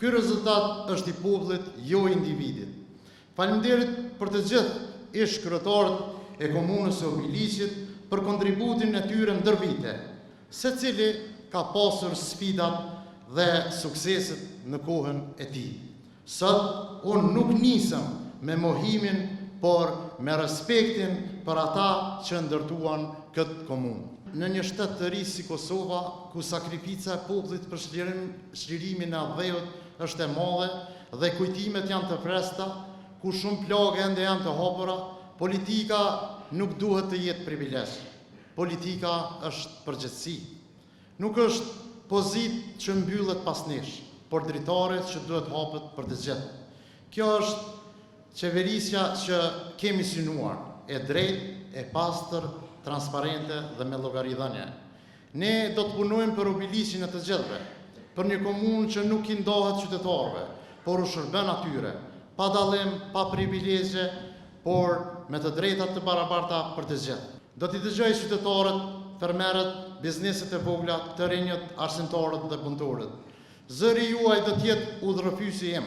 Ky rezultat është i popullit, jo i individit. Faleminderit për të gjithë ish-kryetarët e komunës së Obiliqit për kontributin e tyre ndër vite, secili ka pasur sfidat dhe sukseset në kohën e tij. Sot unë nuk nisëm me mohimin, por me respektin për ata që ndërtuan këtë komunë. Në një shtet të ri si Kosova, ku sakrifica e popullit për çlirimin e dheut është e madhe dhe kujtimet janë të freskëta, ku shumë plagë ende janë të hapura, politika nuk duhet të jetë privilegj. Politika është përgjegjësi. Nuk është pozitë që mbyllet pas nesh, por dritare që duhet hapet për të gjithë. Kjo është qeverisja që kemi synuar, e drejtë, e pastër, transparente dhe me llogaridhënie. Ne do të punojmë për Obiliqin e të gjithëve, për një komunë që nuk i ndohet qytetarëve, por u shërben atyre, pa dallim, pa privilegje, por me të drejtat të barabarta për të gjithë. Do t'i dëgjoj qytetarët, fermerët, bizneset e vogla, të rinjët, arsimtarët dhe punëtorët. Zëri juaj do të jetë udhërrëfyesi im.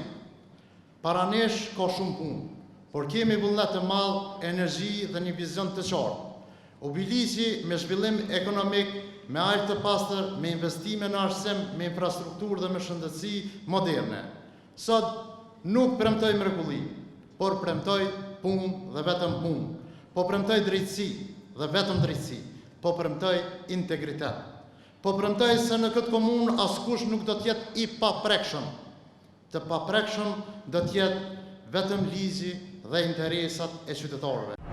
Para nesh ka shumë punë, por kemi vullnet të madh, energji dhe një vizion të qartë. Obiliqi me zhvillim ekonomik, me ajër të pastër, me investime në arsim, me infrastrukturë dhe me shëndetësi moderne. Sot nuk premtoj mrekulli, por premtoj punë dhe vetëm punë. Po premtoj drejtësi dhe vetëm drejtësi. Po premtoj integritet. Po premtoj se në këtë komunë askush nuk do të jetë i paprekshëm. Të paprekshëm do të jetë vetëm ligji dhe interesat e qytetarëve.